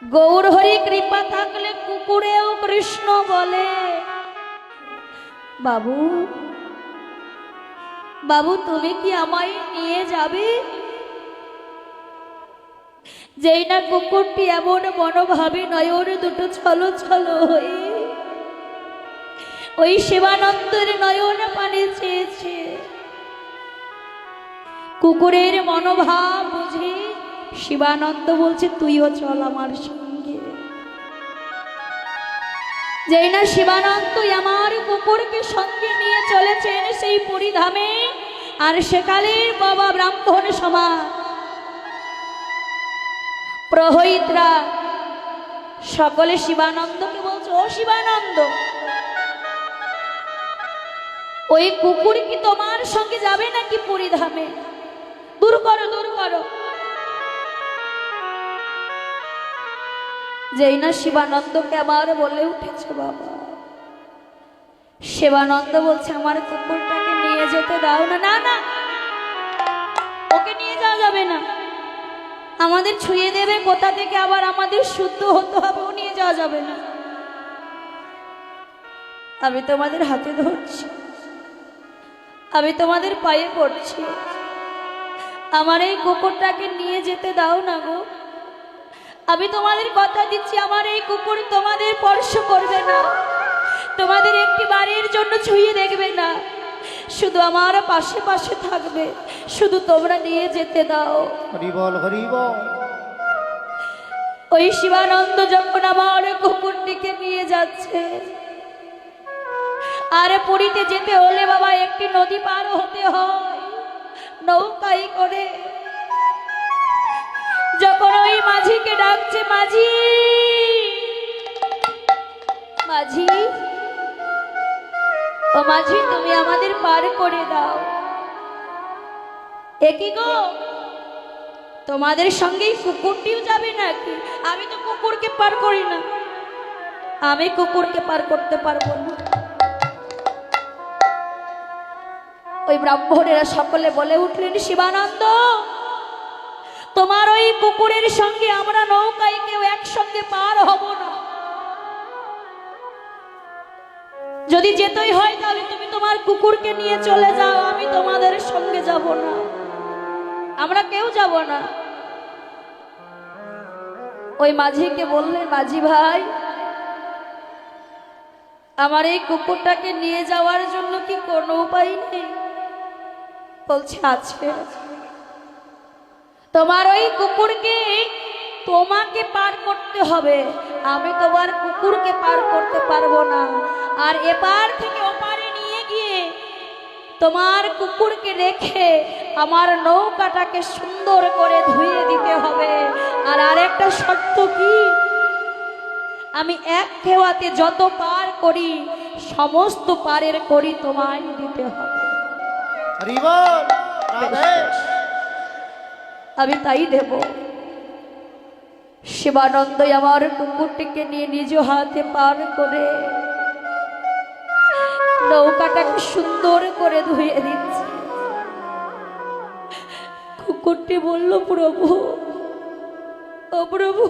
গৌর হরি কৃপা থাকলে কুকুরেও কৃষ্ণ বলে। বাবু বাবু তুমি কি আমায় নিয়ে যাবে? যেই না কুকুরটি এমন মনোভাবে নয়ন দুটো ছলো ছলো হয়ে ওই শিবানন্দের নয়ন পানে চেয়েছে, কুকুরের মনোভাব বুঝে শিবানন্দ বলছে তুইও চল আমার সঙ্গে। যেই না শিবানন্দ আমার কুকুরকে সঙ্গে নিয়ে চলেছেন সেই পুরীধামে, আর সেকালের বাবা ব্রাহ্মণ সমাজ প্রহরিতরা সকলে শিবানন্দকে বলছে, ও শিবানন্দ, ওই কুকুর কি তোমার সঙ্গে যাবে নাকি পুরীধামে? দূর করো দূর করো। যেই না শিবানন্দকে আবার বলে উঠেছে বাবা, শিবানন্দ বলছে আমার কুকুরটাকে নিয়ে যেতে দাও না। না না, ওকে নিয়ে যাওয়া যাবে না, আমাদের ছুঁয়ে দেবে কোথা থেকে, আবার আমাদের শুদ্ধ হতে হবে, ও নিয়ে যাওয়া যাবে না। আমি তোমাদের হাতে ধরছি, আমি তোমাদের পায়ে পড়ছি, আমার এই কুকুরটাকে নিয়ে যেতে দাও না গো। আমি তোমাদের কথা দিচ্ছি, আমার এই কুকুর তোমাদের স্পর্শ করবে না, তোমাদের একটি বারের জন্য ছুঁয়ে দেখবে না, শুধু আমার পাশে পাশে থাকবে, শুধু তোমরা নিয়ে যেতে দাও। হরি বল হরি বল। ওই শিবানন্দ যখন আমার কুকুরটিকে নিয়ে যাচ্ছে, আর পুরীতে যেতে হলে বাবা একটি নদী পার হতে হয় নৌকায় করে। যখন ওই মাঝিকে ডাকছে, মাঝি মাঝি, ও মাঝি তুমি আমাদের পার করে দাও। একই গো, তোমাদের সঙ্গেই কুকুরটিও যাবে নাকি? আমি তো কুকুরকে পার করি না, আমি কুকুরকে পার করতে পারবো না। ওই ব্রাহ্মণেরা সকলে বলে উঠলেন, শিবানন্দ তোমার ওই কুকুরের সঙ্গে আমরা নৌকায় কেউ একসঙ্গে পার হব না, যদি যেতেই হয় তাহলে তুমি তোমার কুকুরকে নিয়ে চলে যাও, আমি তোমাদের সঙ্গে যাব না, আমরা কেউ যাব না। ওই মাঝিকে বললেন, মাঝি ভাই আমার এই কুকুরটাকে নিয়ে যাওয়ার জন্য কি কোনো উপায় নেই? বলছে আছে। তোমার ওই কুকুরকে তোমাকে পার করতে হবে, আমি তোমার কুকুরকে পার করতে পারবো না। আর এপার থেকে ওপারে নিয়ে গিয়ে তোমার কুকুরকে রেখে আমার নৌকাটাকে সুন্দর করে ধুয়ে দিতে হবে। আর আরেকটা শর্ত কি, আমি এক খেওয়াতে যত পার করি সমস্ত পারের করি তোমায় দিতে হবে। হরি বল। আমি তাই দেব। শিবানন্দ আমার কুকুরটিকে নিয়ে নিজ হাতে পার করে নৌকাটাকে সুন্দর করে ধুয়ে দিচ্ছে। কুকুরটি বলল, প্রভু ও প্রভু